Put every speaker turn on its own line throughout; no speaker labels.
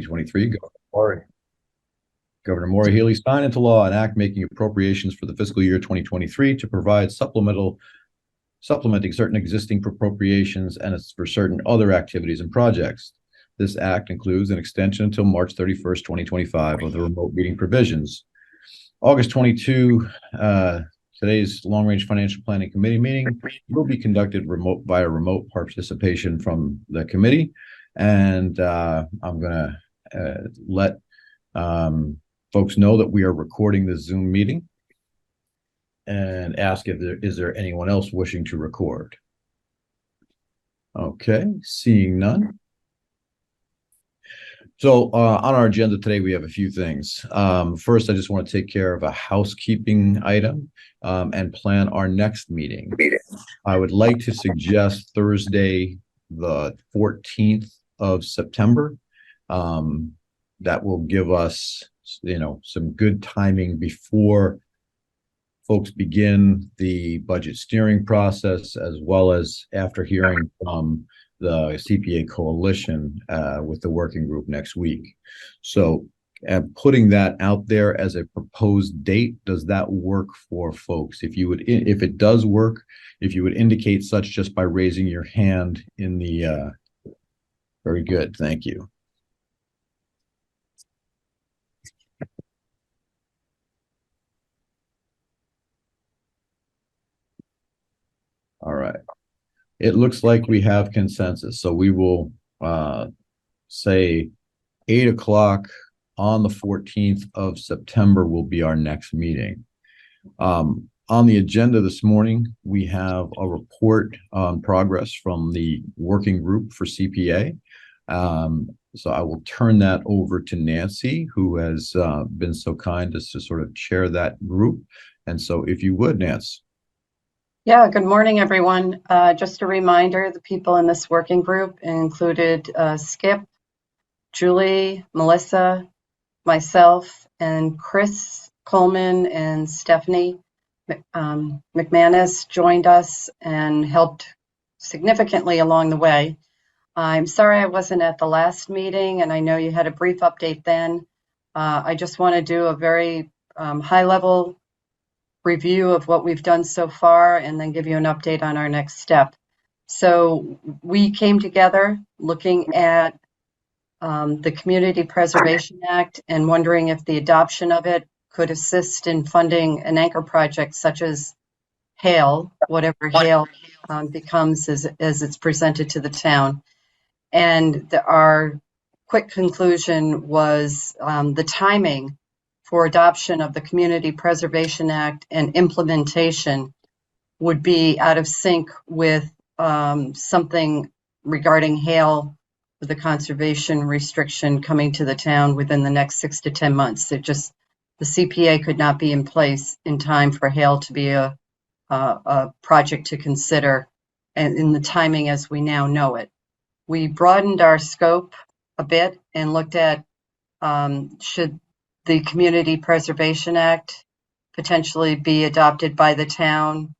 2023. Governor Maura Healey signed into law an act making appropriations for the fiscal year 2023 to provide supplementing certain existing appropriations and it's for certain other activities and projects. This act includes an extension until March 31st, 2025 of the remote meeting provisions. August 22, today's Long Range Financial Planning Committee meeting will be conducted via remote participation from the committee. And I'm going to let folks know that we are recording this Zoom meeting and ask if is there anyone else wishing to record. Okay, seeing none. So on our agenda today, we have a few things. First, I just want to take care of a housekeeping item and plan our next meeting. I would like to suggest Thursday, the 14th of September. That will give us, some good timing before folks begin the budget steering process, as well as after hearing from the CPA coalition with the working group next week. So putting that out there as a proposed date, does that work for folks? If it does work, if you would indicate such just by raising your hand in the, very good, thank you. All right. It looks like we have consensus. So we will say 8 o'clock on the 14th of September will be our next meeting. On the agenda this morning, we have a report on progress from the working group for CPA. So I will turn that over to Nancy, who has been so kind as to sort of chair that group. And so if you would, Nancy.
Yeah, good morning, everyone. Just a reminder, the people in this working group included Skip, Julie, Melissa, myself, and Chris Coleman and Stephanie McManus joined us and helped significantly along the way. I'm sorry I wasn't at the last meeting, and I know you had a brief update then. I just want to do a very high-level review of what we've done so far and then give you an update on our next step. So we came together looking at the Community Preservation Act and wondering if the adoption of it could assist in funding an anchor project such as HALE, whatever HALE becomes as it's presented to the town. And our quick conclusion was the timing for adoption of the Community Preservation Act and implementation would be out of sync with something regarding HALE, with the conservation restriction coming to the town within the next 6 to 10 months. The CPA could not be in place in time for HALE to be a project to consider, and in the timing as we now know it. We broadened our scope a bit and looked at should the Community Preservation Act potentially be adopted by the town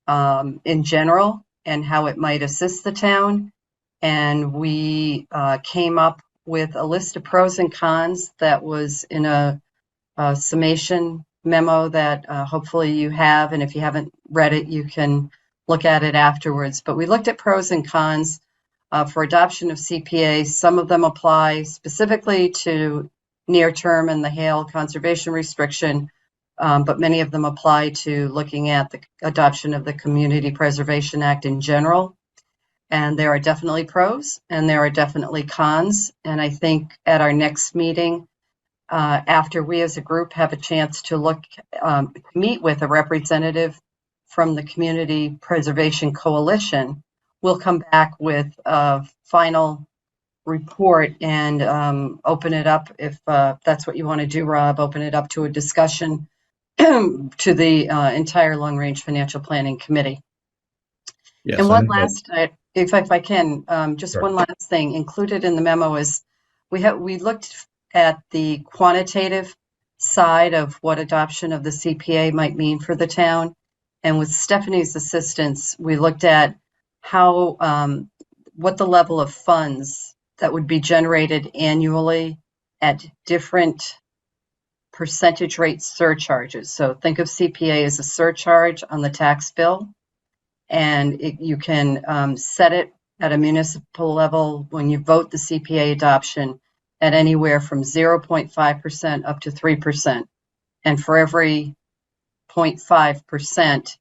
in general and how it might assist the town. And we came up with a list of pros and cons that was in a summation memo that hopefully you have. And if you haven't read it, you can look at it afterwards. But we looked at pros and cons for adoption of CPA. Some of them apply specifically to near term and the HALE conservation restriction, but many of them apply to looking at the adoption of the Community Preservation Act in general. And there are definitely pros and there are definitely cons. And I think at our next meeting, after we as a group have a chance to meet with a representative from the Community Preservation Coalition, we'll come back with a final report and open it up, if that's what you want to do, Rob, open it up to a discussion to the entire Long Range Financial Planning Committee. Yes, and one last, if I can, just sure. One last thing included in the memo is we looked at the quantitative side of what adoption of the CPA might mean for the town. And with Stephanie's assistance, we looked at how what the level of funds that would be generated annually at different percentage rate surcharges. So think of CPA as a surcharge on the tax bill, and you can set it at a municipal level when you vote the CPA adoption at anywhere from 0.5% up to 3%. And for every 0.5%,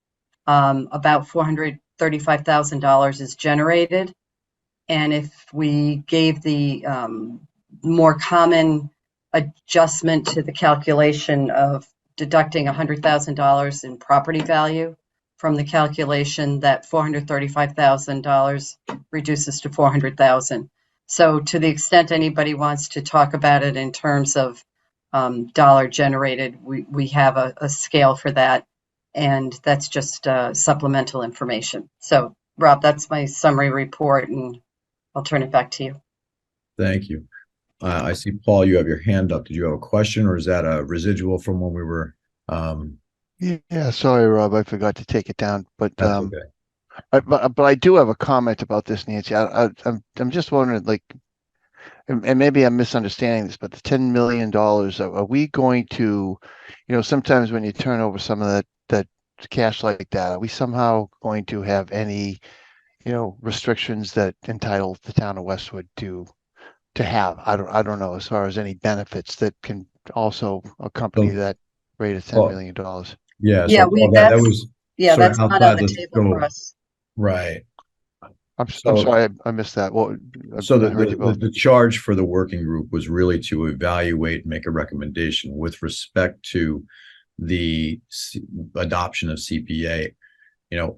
about $435,000 is generated. And if we gave the more common adjustment to the calculation of deducting $100,000 in property value from the calculation, that $435,000 reduces to $400,000. So to the extent anybody wants to talk about it in terms of dollar generated, we have a scale for that, and that's just supplemental information. So Rob, that's my summary report, and I'll turn it back to you.
Thank you. I see, Paul, you have your hand up. Did you have a question, or is that a residual from when we were?
Yeah, sorry, Rob, I forgot to take it down, but
That's okay.
but I do have a comment about this, Nancy. I'm just wondering, like, and maybe I'm misunderstanding this, but the $10 million, are we going to, sometimes when you turn over some of that cash like that, are we somehow going to have any, restrictions that entitle the town of Westwood to have? I don't know, as far as any benefits that can also accompany that rate of $10 million.
Yeah.
Yeah,
So Paul, that was
that's not on
outside
the
the
table for
scope.
us.
Right.
I'm sorry, I missed that. Well,
So
I heard you both.
the charge for the working group was really to evaluate and make a recommendation with respect to the adoption of CPA.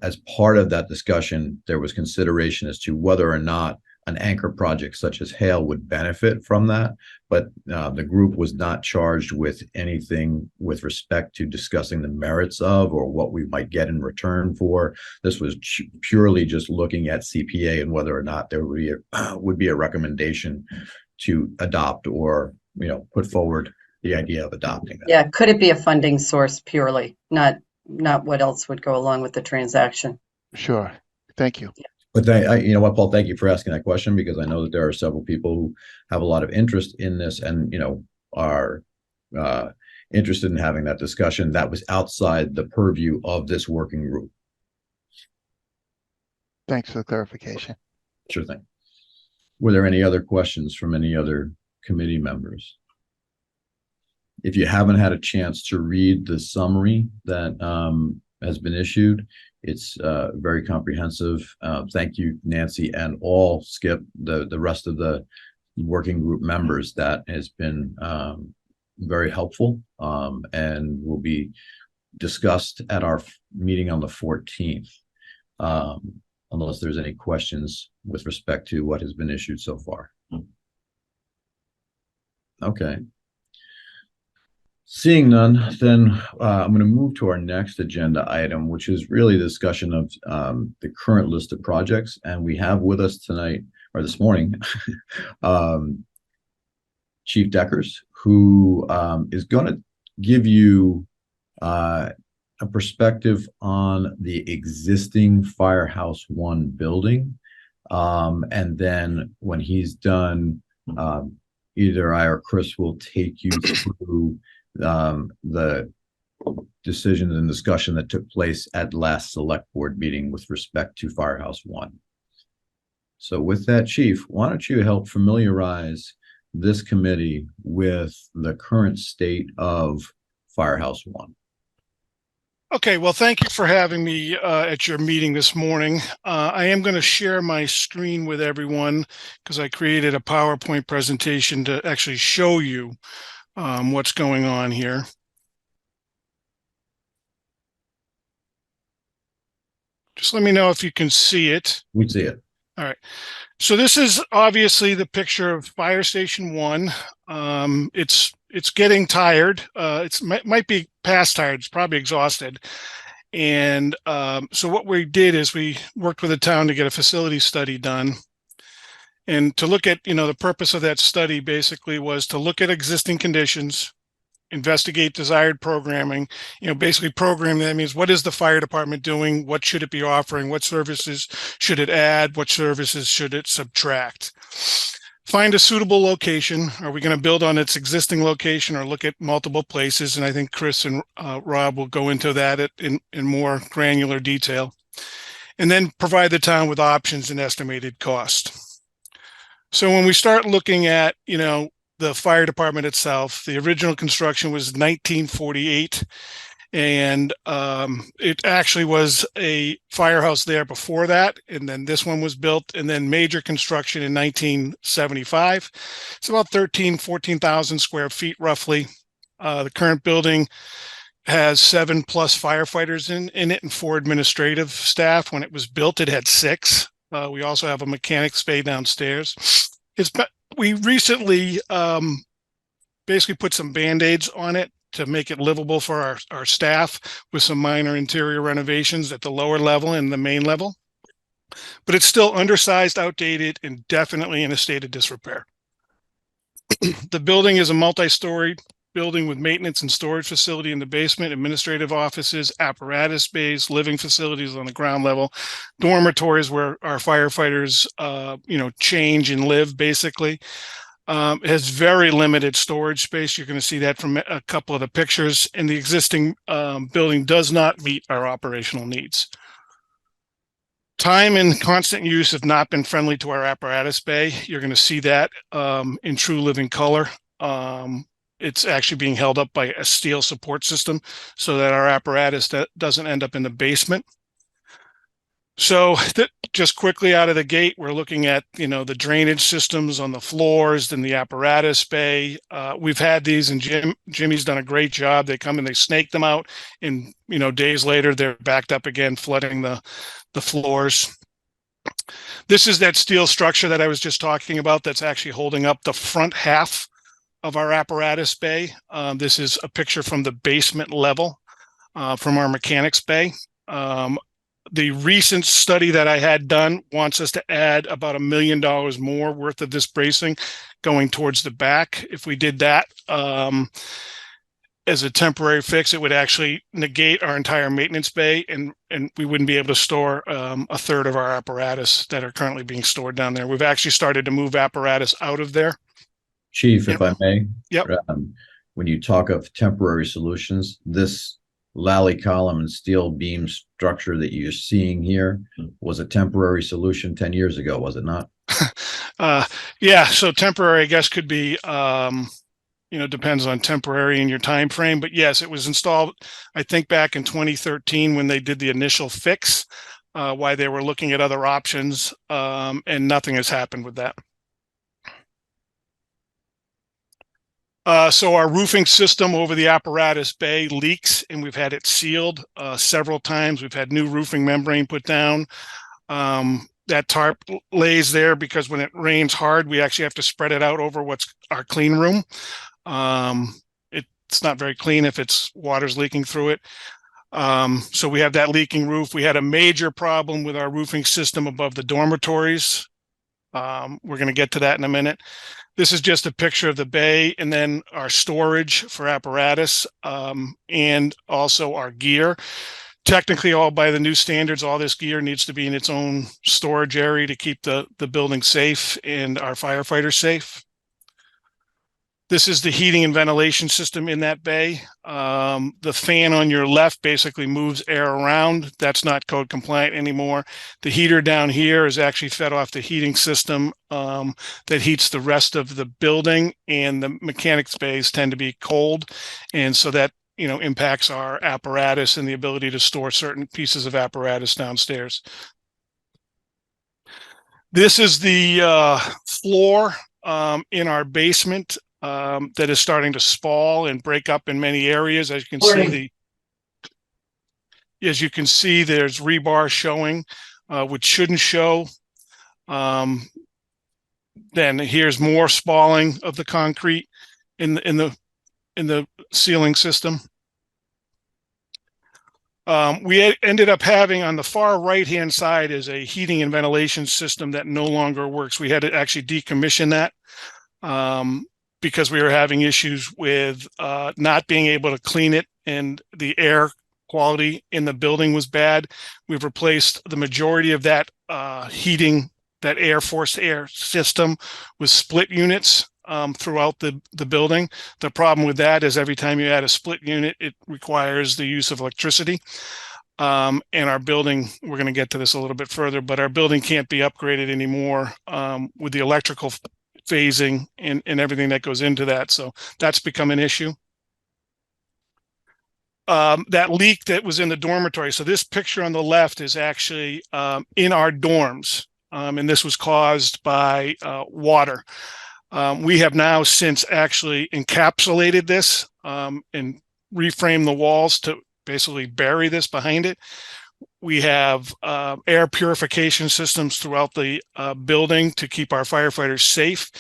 As part of that discussion, there was consideration as to whether or not an anchor project such as Hale would benefit from that, but the group was not charged with anything with respect to discussing the merits of or what we might get in return for. This was purely just looking at CPA and whether or not there would be a recommendation to adopt or put forward the idea of adopting that.
Yeah, could it be a funding source purely, not what else would go along with the transaction?
Sure. Thank you.
But you know what, Paul, thank you for asking that question, because I know that there are several people who have a lot of interest in this and, are interested in having that discussion. That was outside the purview of this working group.
Thanks for the clarification.
Sure thing. Were there any other questions from any other committee members? If you haven't had a chance to read the summary that has been issued, it's very comprehensive. Thank you, Nancy, and all Skip, the rest of the working group members. That has been very helpful and will be discussed at our meeting on the 14th, unless there's any questions with respect to what has been issued so far. Okay. Seeing none, then I'm going to move to our next agenda item, which is really a discussion of the current list of projects. And we have with us tonight, or this morning, Chief Deckers, who is going to give you a perspective on the existing Firehouse 1 building. And then when he's done, either I or Chris will take you through the decisions and discussion that took place at last select board meeting with respect to Firehouse 1. So with that, Chief, why don't you help familiarize this committee with the current state of Firehouse 1?
Okay, well, thank you for having me at your meeting this morning. I am going to share my screen with everyone because I created a PowerPoint presentation to actually show you what's going on here. Just let me know if you can see it.
We see it.
All right. So this is obviously the picture of Fire Station 1. It's getting tired. It might be past tired. It's probably exhausted. And so what we did is we worked with the town to get a facility study done. And to look at, the purpose of that study basically was to look at existing conditions, investigate desired programming, basically program. That means, what is the fire department doing? What should it be offering? What services should it add? What services should it subtract? Find a suitable location. Are we going to build on its existing location or look at multiple places? And I think Chris and Rob will go into that in more granular detail. And then provide the town with options and estimated cost. So when we start looking at, the fire department itself, the original construction was 1948. And it actually was a firehouse there before that. And then this one was built, and then major construction in 1975. It's about 14,000 square feet roughly. The current building has 7+ firefighters in it and 4 administrative staff. When it was built, it had 6. We also have a mechanics bay downstairs. We recently basically put some Band-Aids on it to make it livable for our staff, with some minor interior renovations at the lower level and the main level. But it's still undersized, outdated, and definitely in a state of disrepair. The building is a multi-story building with maintenance and storage facility in the basement, administrative offices, apparatus bays, living facilities on the ground level, dormitories where our firefighters, change and live basically. It has very limited storage space. You're going to see that from a couple of the pictures. And the existing building does not meet our operational needs. Time and constant use have not been friendly to our apparatus bay. You're going to see that in true living color. It's actually being held up by a steel support system so that our apparatus doesn't end up in the basement. So just quickly out of the gate, we're looking at, the drainage systems on the floors, then the apparatus bay. We've had these, and Jimmy's done a great job. They come and they snake them out, and, days later, they're backed up again, flooding the floors. This is that steel structure that I was just talking about that's actually holding up the front half of our apparatus bay. This is a picture from the basement level from our mechanics bay. The recent study that I had done wants us to add about $1 million more worth of this bracing going towards the back. If we did that as a temporary fix, it would actually negate our entire maintenance bay, and we wouldn't be able to store a third of our apparatus that are currently being stored down there. We've actually started to move apparatus out of there.
Chief, if I may.
Yep.
When you talk of temporary solutions, this Lally column and steel beam structure that you're seeing here was a temporary solution 10 years ago, was it not?
Yeah, so temporary, I guess, could be, depends on temporary in your time frame. But yes, it was installed, I think, back in 2013 when they did the initial fix, why they were looking at other options, and nothing has happened with that. So our roofing system over the apparatus bay leaks, and we've had it sealed several times. We've had new roofing membrane put down. That tarp lays there because when it rains hard, we actually have to spread it out over what's our clean room. It's not very clean if water's leaking through it. So we have that leaking roof. We had a major problem with our roofing system above the dormitories. We're going to get to that in a minute. This is just a picture of the bay, and then our storage for apparatus, and also our gear. Technically, all by the new standards, all this gear needs to be in its own storage area to keep the building safe and our firefighters safe. This is the heating and ventilation system in that bay. The fan on your left basically moves air around. That's not code compliant anymore. The heater down here is actually fed off the heating system that heats the rest of the building, and the mechanics bays tend to be cold. And so that, impacts our apparatus and the ability to store certain pieces of apparatus downstairs. This is the floor in our basement. That is starting to spall and break up in many areas. As you can see, there's rebar showing, which shouldn't show. Then here's more spalling of the concrete in the ceiling system. We ended up having on the far right-hand side is a heating and ventilation system that no longer works. We had to actually decommission that. Because we were having issues with not being able to clean it, and the air quality in the building was bad. We've replaced the majority of that heating that air forced air system with split units throughout the building. The problem with that is every time you add a split unit, it requires the use of electricity. And our building, we're going to get to this a little bit further, but our building can't be upgraded anymore with the electrical phasing and everything that goes into that. So that's become an issue. That leak that was in the dormitory. So this picture on the left is actually in our dorms. And this was caused by water. We have now since actually encapsulated this and reframed the walls to basically bury this behind it. We have air purification systems throughout the building to keep our firefighters safe.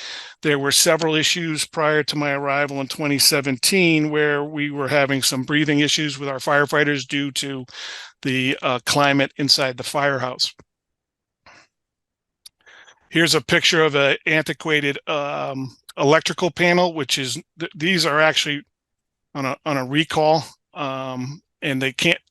There were several issues prior to my arrival in 2017 where we were having some breathing issues with our firefighters due to the climate inside the firehouse. Here's a picture of an antiquated electrical panel, which is these are actually on a recall, and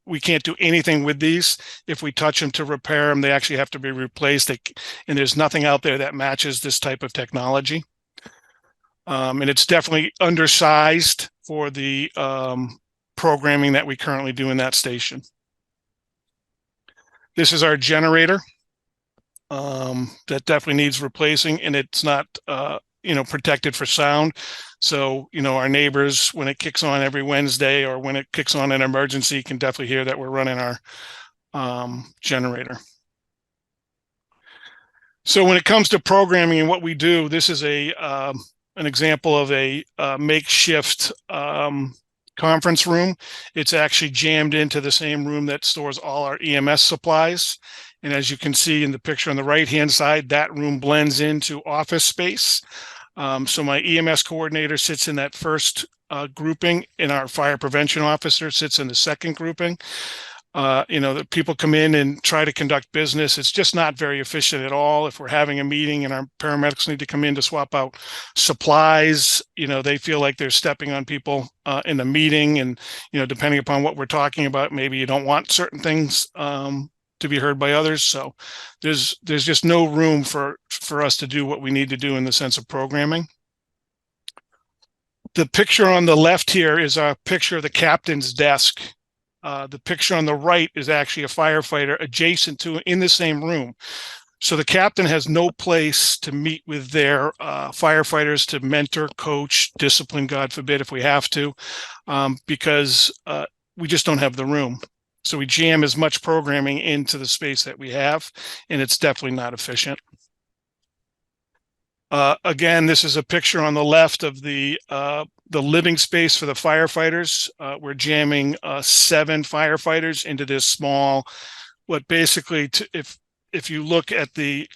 we can't do anything with these. If we touch them to repair them, they actually have to be replaced. And there's nothing out there that matches this type of technology. And it's definitely undersized for the programming that we currently do in that station. This is our generator. That definitely needs replacing, and it's not protected for sound. So our neighbors, when it kicks on every Wednesday or when it kicks on an emergency, can definitely hear that we're running our generator. So when it comes to programming and what we do, this is an example of a makeshift conference room. It's actually jammed into the same room that stores all our EMS supplies. And as you can see in the picture on the right-hand side, that room blends into office space. So my EMS coordinator sits in that first grouping, and our fire prevention officer sits in the second grouping. The people come in and try to conduct business. It's just not very efficient at all. If we're having a meeting and our paramedics need to come in to swap out supplies, they feel like they're stepping on people in the meeting. And, depending upon what we're talking about, maybe you don't want certain things to be heard by others. So there's just no room for us to do what we need to do in the sense of programming. The picture on the left here is a picture of the captain's desk. The picture on the right is actually a firefighter adjacent to in the same room. So the captain has no place to meet with their firefighters to mentor, coach, discipline, God forbid, if we have to, because we just don't have the room. So we jam as much programming into the space that we have, and it's definitely not efficient. Again, this is a picture on the left of the living space for the firefighters. We're jamming 7 firefighters into this small, what basically, if you look at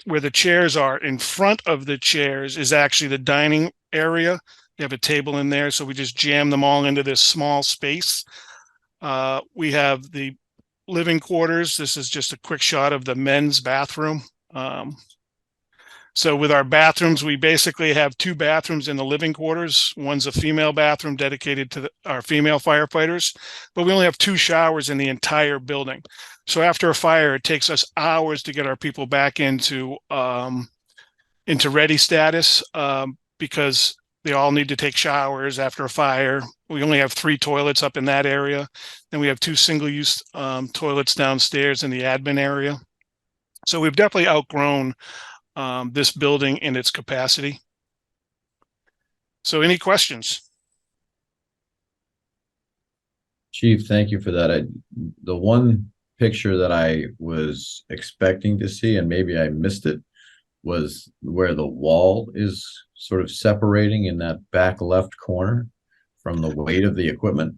where the chairs are, in front of the chairs is actually the dining area. You have a table in there, so we just jam them all into this small space. We have the living quarters. This is just a quick shot of the men's bathroom. So with our bathrooms, we basically have 2 bathrooms in the living quarters. One's a female bathroom dedicated to our female firefighters, but we only have 2 showers in the entire building. So after a fire, it takes us hours to get our people back into ready status because they all need to take showers after a fire. We only have 3 toilets up in that area. Then we have 2 single-use toilets downstairs in the admin area. So we've definitely outgrown this building and its capacity. So any questions?
Chief, thank you for that. The one picture that I was expecting to see, and maybe I missed it, was where the wall is sort of separating in that back left corner from the weight of the equipment.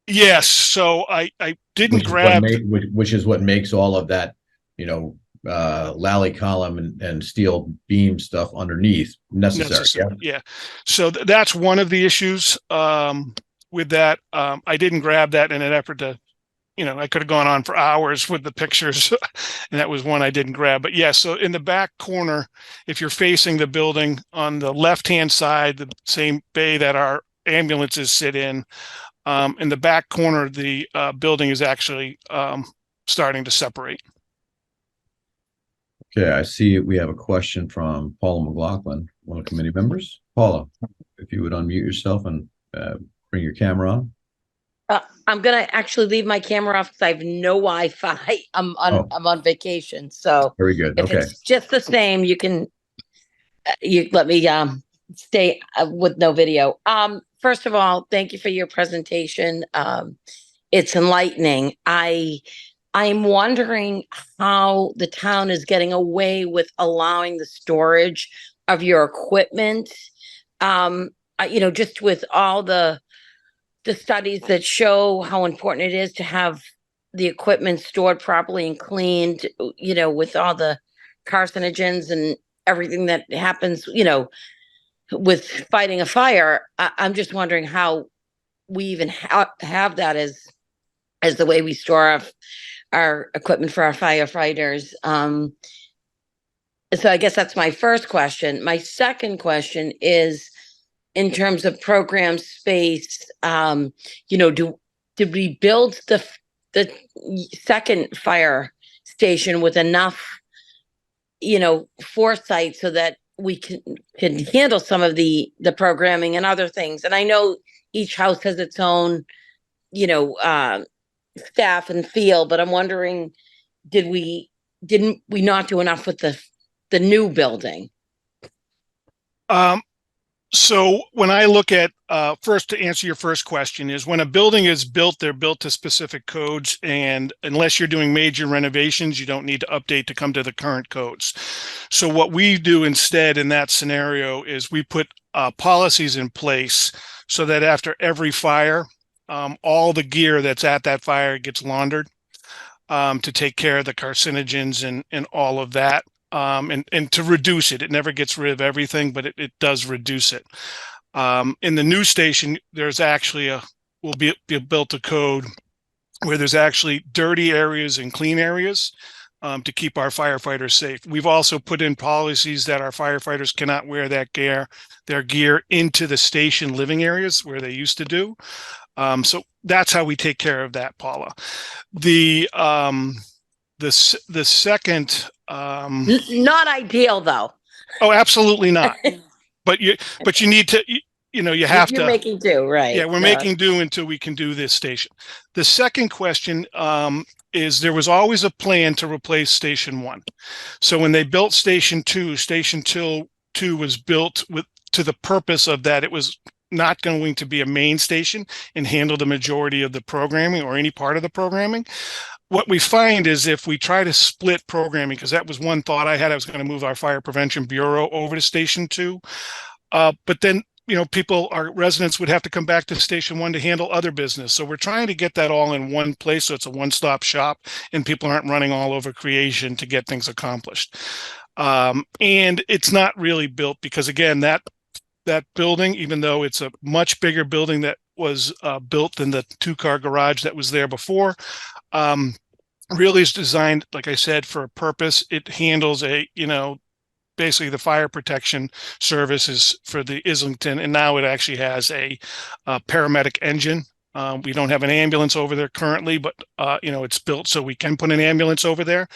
Yes. So I didn't grab,
which is what makes all of that, lally column and steel beam stuff underneath necessary.
Yeah. So that's one of the issues with that. I didn't grab that in an effort to, I could have gone on for hours with the pictures, and that was one I didn't grab. But yeah, so in the back corner, if you're facing the building on the left-hand side, the same bay that our ambulances sit in the back corner, the building is actually starting to separate.
Okay, I see we have a question from Paula McLaughlin, one of the committee members. Paula, if you would unmute yourself and bring your camera on.
I'm gonna actually leave my camera off because I have no Wi-Fi. I'm
Oh.
on vacation, so
Very good.
if
Okay.
it's just the same, you can you let me stay with no video. First of all, thank you for your presentation. It's enlightening. I'm wondering how the town is getting away with allowing the storage of your equipment. Just with all the studies that show how important it is to have the equipment stored properly and cleaned, with all the carcinogens and everything that happens, with fighting a fire. I'm just wondering how we even have that as the way we store our equipment for our firefighters. So I guess that's my first question. My second question is, in terms of program space, did we build the second fire station with enough, foresight so that we can handle some of the programming and other things? And I know each house has its own, staff and feel, but I'm wondering, didn't we not do enough with the new building?
So when I look at, first, to answer your first question, is when a building is built, they're built to specific codes. And unless you're doing major renovations, you don't need to update to come to the current codes. So what we do instead in that scenario is we put policies in place so that after every fire, all the gear that's at that fire gets laundered to take care of the carcinogens and all of that. And to reduce it. It never gets rid of everything, but it does reduce it. In the new station, there's actually will be built a code where there's actually dirty areas and clean areas to keep our firefighters safe. We've also put in policies that our firefighters cannot wear their gear into the station living areas where they used to do. So that's how we take care of that, Paula. The second
Not ideal, though.
Oh, absolutely not. But you need to, you have
You're
to.
making do, right?
Yeah, we're making do until we can do this station. The second question is, there was always a plan to replace Station 1. So when they built Station 2, Station 2 was built to the purpose of that it was not going to be a main station and handle the majority of the programming or any part of the programming. What we find is if we try to split programming, because that was one thought I had, I was going to move our Fire Prevention Bureau over to Station 2. But then, our residents would have to come back to Station 1 to handle other business. So we're trying to get that all in one place so it's a one-stop shop and people aren't running all over creation to get things accomplished. And it's not really built because, again, that building, even though it's a much bigger building that was built than the two-car garage that was there before, really is designed, like I said, for a purpose. It handles basically the fire protection services for the Islington, and now it actually has a paramedic engine. We don't have an ambulance over there currently, but it's built so we can put an ambulance over there.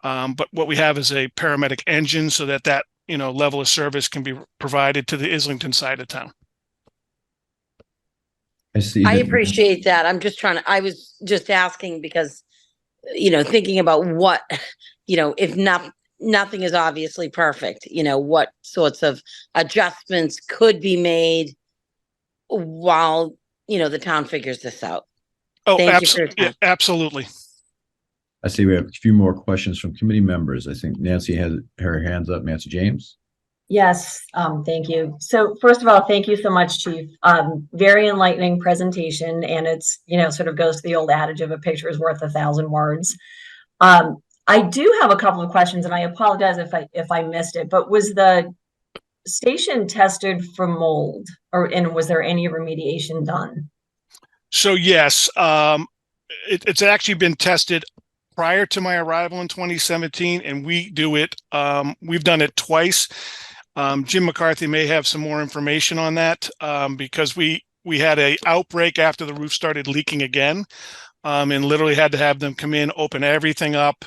But what we have is a paramedic engine so that level of service can be provided to the Islington side of town.
I see.
I appreciate that. I was just asking because, thinking about what, if nothing is obviously perfect, what sorts of adjustments could be made while, the town figures this out.
Oh,
Thank you for your time.
absolutely.
I see we have a few more questions from committee members. I think Nancy has her hands up. Nancy James.
Yes, thank you. So first of all, thank you so much, Chief. Very enlightening presentation, and it's, sort of goes to the old adage of a picture is worth 1,000 words. I do have a couple of questions, and I apologize if I missed it, but was the station tested for mold, and was there any remediation done?
So yes, it's actually been tested prior to my arrival in 2017, and we do it. We've done it twice. Jim McCarthy may have some more information on that because we had a outbreak after the roof started leaking again, and literally had to have them come in, open everything up,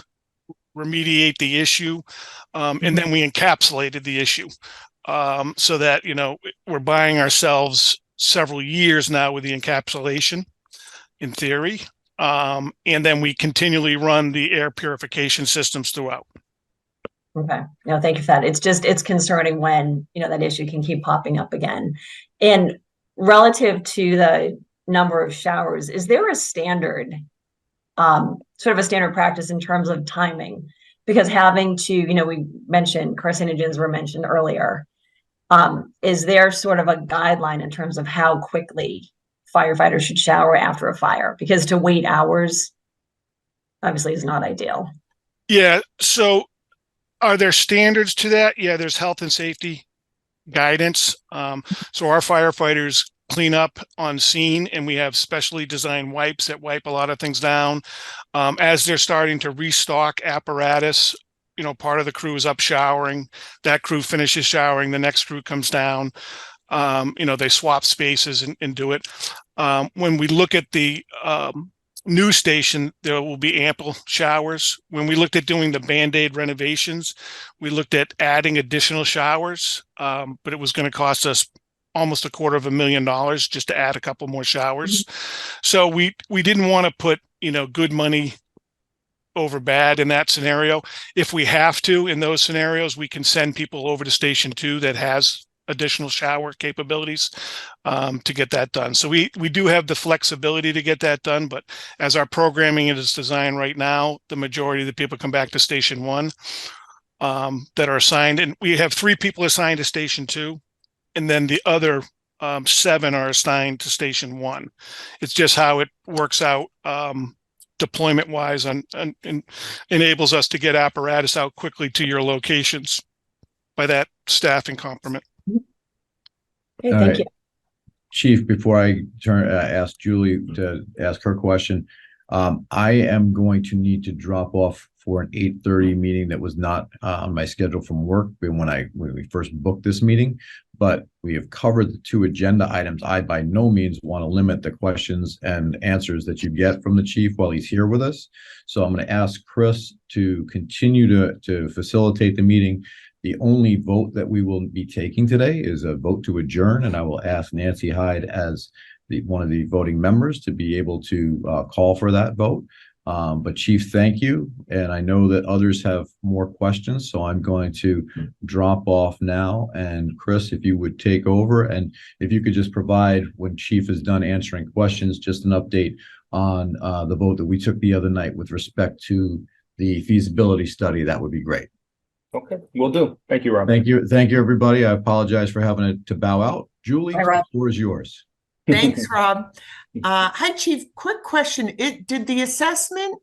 remediate the issue. And then we encapsulated the issue, so that, we're buying ourselves several years now with the encapsulation in theory. And then we continually run the air purification systems throughout.
Okay. No, thank you for that. It's concerning when, that issue can keep popping up again. And relative to the number of showers, is there a standard, sort of a standard practice in terms of timing? Because having to, we mentioned carcinogens were mentioned earlier. Is there sort of a guideline in terms of how quickly firefighters should shower after a fire? Because to wait hours obviously is not ideal.
Yeah. So are there standards to that? Yeah, there's health and safety guidance. So our firefighters clean up on scene, and we have specially designed wipes that wipe a lot of things down. As they're starting to restock apparatus, part of the crew is up showering. That crew finishes showering. The next crew comes down. They swap spaces and do it. When we look at the new station, there will be ample showers. When we looked at doing the Band-Aid renovations, we looked at adding additional showers, but it was going to cost us almost $250,000 just to add a couple more showers. So we didn't want to put, good money over bad in that scenario. If we have to, in those scenarios, we can send people over to Station 2 that has additional shower capabilities to get that done. So we do have the flexibility to get that done, but as our programming is designed right now, the majority of the people come back to Station 1 that are assigned, and we have 3 people assigned to Station 2, and then the other 7 are assigned to Station 1. It's just how it works out deployment wise, and enables us to get apparatus out quickly to your locations by that staffing complement.
Okay,
All
thank
right.
you.
Chief, before I ask Julie to ask her question, I am going to need to drop off for an 8:30 meeting that was not on my schedule from work when we first booked this meeting, but we have covered the 2 agenda items. I by no means want to limit the questions and answers that you get from the chief while he's here with us. So I'm going to ask Chris to continue to facilitate the meeting. The only vote that we will be taking today is a vote to adjourn, and I will ask Nancy Hyde as one of the voting members to be able to call for that vote. But Chief, thank you. And I know that others have more questions, so I'm going to drop off now. And Chris, if you would take over, and if you could just provide, when Chief is done answering questions, just an update on the vote that we took the other night with respect to the feasibility study, that would be great.
Okay, will do. Thank you, Rob.
Thank you, everybody. I apologize for having to bow out. Julie,
Bye, Rob.
the floor is yours.
Thanks, Rob. Hi, Chief. Quick question. Did the assessment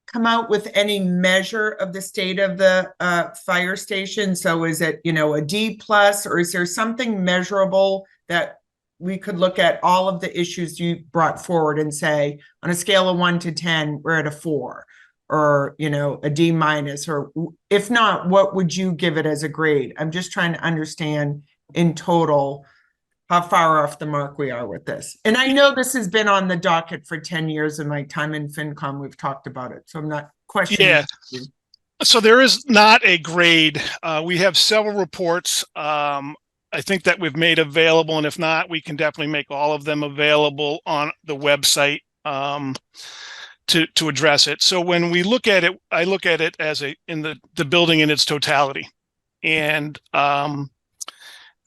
come out with any measure of the state of the fire station? So is it, a D plus, or is there something measurable that we could look at all of the issues you brought forward and say, on a scale of 1 to 10, we're at a 4, or, a D minus, or if not, what would you give it as a grade? I'm just trying to understand in total how far off the mark we are with this. And I know this has been on the docket for 10 years in my time in FinCom. We've talked about it, so I'm not questioning.
Yeah. So there is not a grade. We have several reports. I think that we've made available, and if not, we can definitely make all of them available on the website to address it. So when we look at it, I look at it as in the building in its totality, and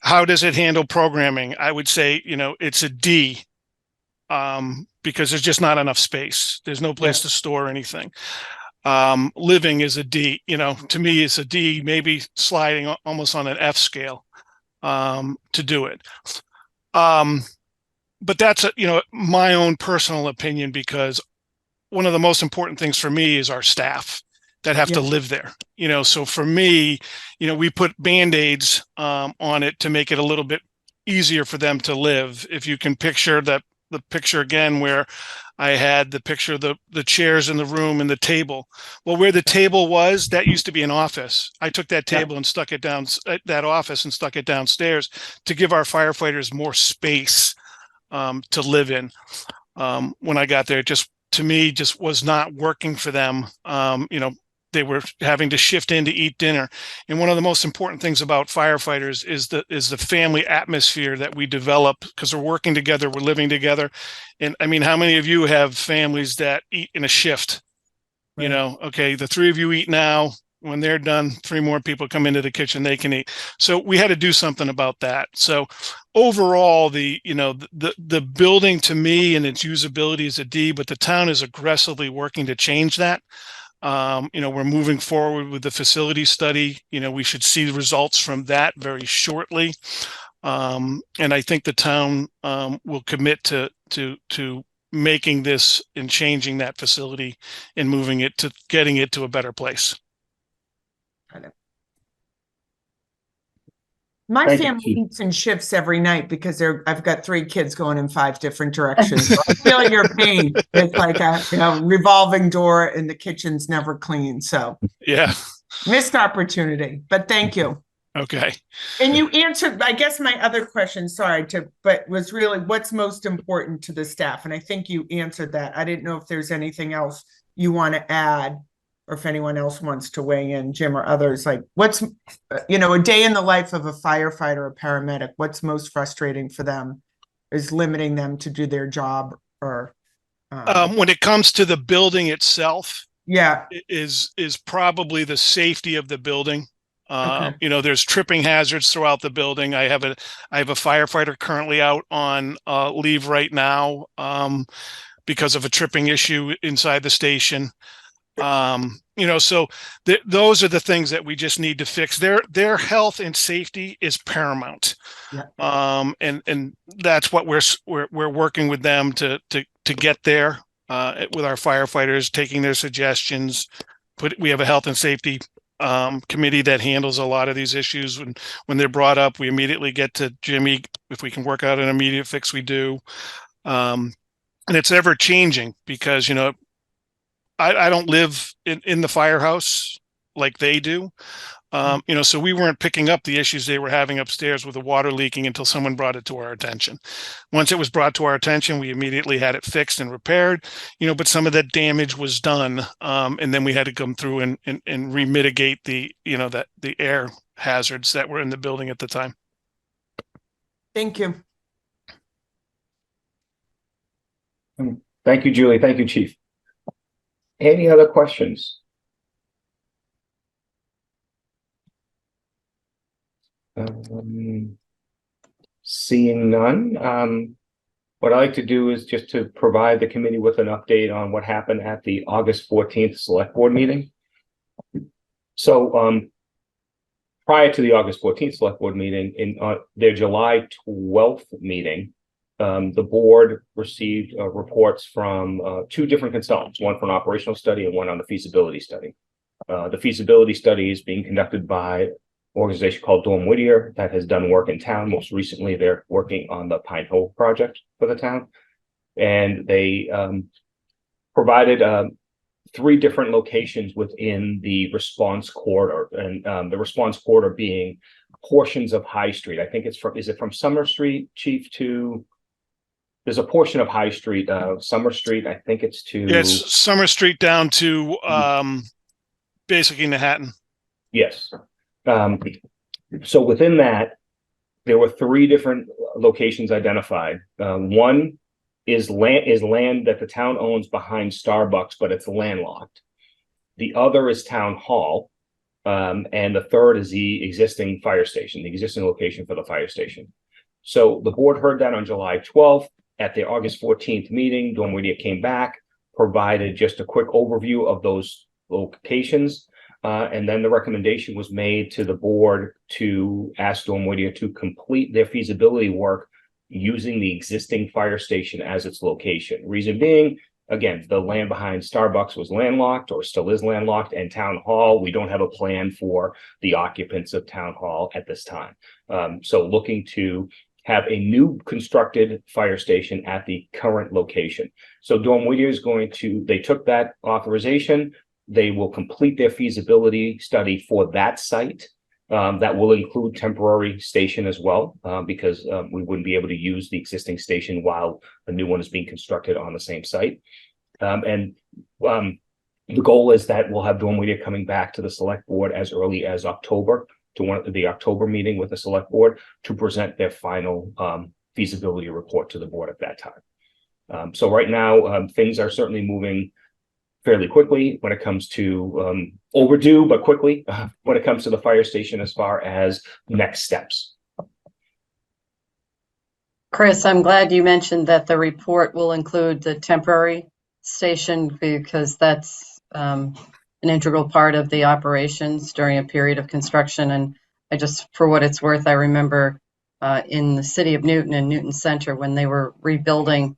how does it handle programming? I would say, it's a D, because there's just not enough space. There's no place to store anything. Living is a D, to me it's a D, maybe sliding almost on an F scale to do it. But that's, my own personal opinion, because one of the most important things for me is our staff that have to live there. So for me, we put Band-Aids on it to make it a little bit easier for them to live. If you can picture the picture again, where I had the picture of the chairs in the room and the table. Well, where the table was, that used to be an office. I took that table and stuck it down, that office, and stuck it downstairs to give our firefighters more space to live in. When I got there, to me, just was not working for them. they were having to shift in to eat dinner. And one of the most important things about firefighters is the family atmosphere that we develop, because we're working together, we're living together. And I mean, how many of you have families that eat in a shift? You
Right.
know, okay, the three of you eat now. When they're done, three more people come into the kitchen, they can eat. So we had to do something about that. So overall, the building to me and its usability is a D, but the town is aggressively working to change that. We're moving forward with the facility study. We should see the results from that very shortly. And I think the town will commit to making this and changing that facility and moving it to getting it to a better place.
My
Thank you,
family
Chief.
eats in shifts every night because I've got 3 kids going in 5 different directions. So I feel your pain. It's like a revolving door and the kitchen's never clean. So
Yeah.
missed opportunity, but thank you.
Okay.
And you answered, I guess my other question, but was really what's most important to the staff? And I think you answered that. I didn't know if there's anything else you want to add, or if anyone else wants to weigh in, Jim or others, like what's, a day in the life of a firefighter or paramedic, what's most frustrating for them is limiting them to do their job or.
When it comes to the building itself,
Yeah.
is probably the safety of the building.
Okay.
There's tripping hazards throughout the building. I have a firefighter currently out on leave right now because of a tripping issue inside the station. So those are the things that we just need to fix. Their health and safety is paramount.
Yeah.
And that's what we're working with them to get there with our firefighters, taking their suggestions. We have a health and safety committee that handles a lot of these issues. When they're brought up, we immediately get to Jimmy. If we can work out an immediate fix, we do. And it's ever changing because, I don't live in the firehouse like they do. So we weren't picking up the issues they were having upstairs with the water leaking until someone brought it to our attention. Once it was brought to our attention, we immediately had it fixed and repaired, but some of that damage was done. And then we had to come through and remitigate the air hazards that were in the building at the time.
Thank you.
Thank you, Julie. Thank you, Chief. Any other questions? Seeing none, what I'd like to do is just to provide the committee with an update on what happened at the August 14th Select Board meeting. So prior to the August 14th Select Board meeting, in their July 12th meeting, the board received reports from 2 different consultants, one for an operational study and one on the feasibility study. The feasibility study is being conducted by an organization called Dorm Whittier that has done work in town. Most recently, they're working on the Pine Hill project for the town. And they provided 3 different locations within the response corridor. And the response corridor being portions of High Street. I think is it from Summer Street, Chief, to... There's a portion of High Street, Summer Street. I think it's to...
Yes, Summer Street down to basically Manhattan.
Yes. So within that, there were 3 different locations identified. One is land that the town owns behind Starbucks, but it's landlocked. The other is Town Hall. And the third is the existing fire station, the existing location for the fire station. So the board heard that on July 12th. At the August 14th meeting, Dorm Whittier came back, provided just a quick overview of those locations. And then the recommendation was made to the board to ask Dorm Whittier to complete their feasibility work using the existing fire station as its location. Reason being, again, the land behind Starbucks was landlocked or still is landlocked, and Town Hall, we don't have a plan for the occupants of Town Hall at this time. So looking to have a new constructed fire station at the current location. So Dorm Whittier is they took that authorization. They will complete their feasibility study for that site. That will include temporary station as well, because we wouldn't be able to use the existing station while the new one is being constructed on the same site. The goal is that we'll have Dawn Media coming back to the select board as early as October, to one of the October meeting with the select board, to present their final feasibility report to the board at that time. So right now, things are certainly moving fairly quickly when it comes to overdue, but quickly when it comes to the fire station as far as next steps.
Chris, I'm glad you mentioned that the report will include the temporary station because that's an integral part of the operations during a period of construction. And I just, for what it's worth, I remember in the city of Newton and Newton Center when they were rebuilding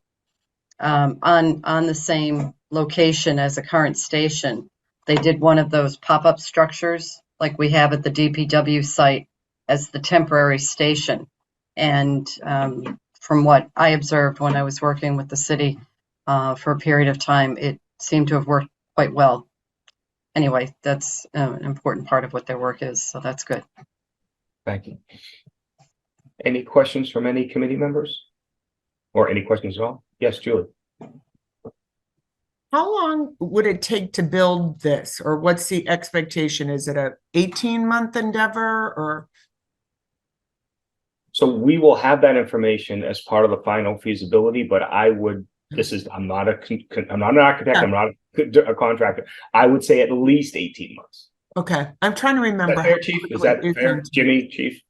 on the same location as a current station, they did one of those pop-up structures like we have at the DPW site as the temporary station. And from what I observed when I was working with the city for a period of time, it seemed to have worked quite well. Anyway, that's an important part of what their work is, so that's good.
Thank you. Any questions from any committee members? Or any questions at all? Yes, Julie.
How long would it take to build this, or what's the expectation? Is it a 18-month endeavor, or?
So we will have that information as part of the final feasibility, but I would, I'm not an architect, I'm not a contractor. I would say at least 18 months.
Okay, I'm trying to
Is
remember.
that fair, Chief? Is that fair? Jimmy, Chief?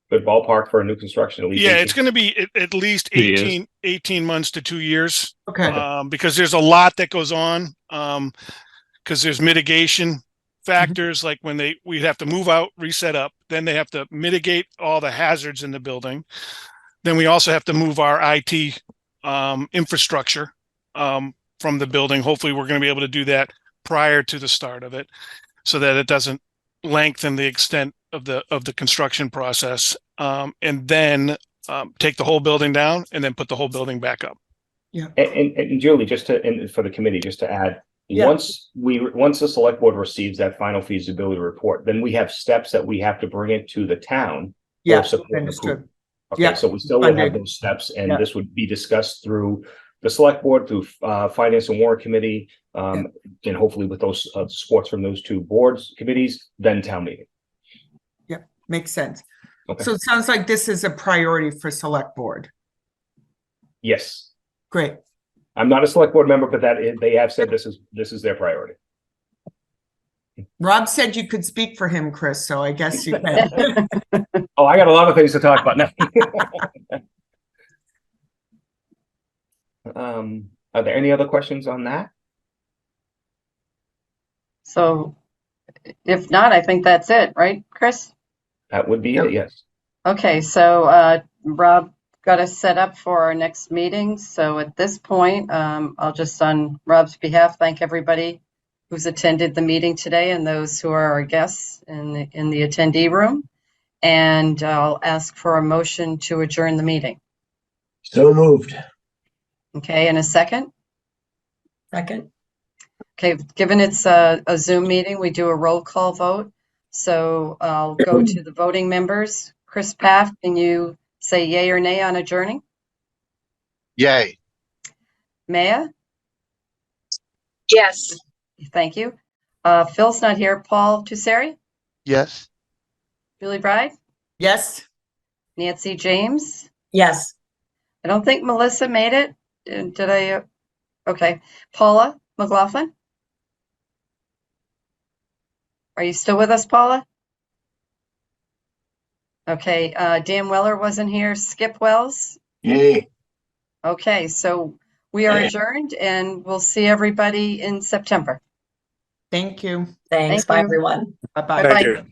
Good ballpark for a new construction, at least.
Yeah,
18?
it's going to be at least 18 months to 2 years.
Okay,
Because there's a lot that goes on. Because there's mitigation factors, like when we have to move out, reset up, then they have to mitigate all the hazards in the building. Then we also have to move our IT infrastructure from the building. Hopefully we're going to be able to do that prior to the start of it so that it doesn't lengthen the extent of the construction process, and then take the whole building down and then put the whole building back up.
yeah.
And Julie, and for the committee, just to add,
Yeah.
once the select board receives that final feasibility report, then we have steps that we have to bring it to the town.
Yeah,
for support and
understood.
approval. Okay,
Yeah,
so we still will have
funded.
those steps, and
Yeah.
this would be discussed through the select board, through finance and warrant committee, and hopefully with those supports from those two boards, committees, then town meeting.
Makes sense.
Okay.
So it sounds like this is a priority for select board.
Yes,
Great.
I'm not a select board member, but they have said this is their priority.
Rob said you could speak for him, Chris, so I guess you can.
Oh, I got a lot of things to talk about now. Are there any other questions on that?
So if not, I think that's it, right, Chris?
That would be it, yes.
Okay, so Rob got us set up for our next meeting. So at this point, I'll just on Rob's behalf thank everybody who's attended the meeting today and those who are our guests in the attendee room. And I'll ask for a motion to adjourn the meeting.
So moved.
Okay, in a second.
Second.
Okay, given it's a Zoom meeting, we do a roll call vote. So I'll go to the voting members. Chris Paff, can you say yay or nay on adjourning?
Yay.
Maya?
Yes.
Thank you. Phil's not here. Paul Tusseri?
Yes.
Julie Bride?
Yes.
Nancy James?
Yes.
I don't think Melissa made it. Did I? Okay. Paula McLaughlin? Are you still with us, Paula? Okay. Dan Weller wasn't here. Skip Wells?
Yay.
Okay. So we are adjourned and we'll see everybody in September.
Thank you.
Thanks.
Thank
Bye,
you.
everyone.
Bye-bye.
Bye-bye.
Thank you.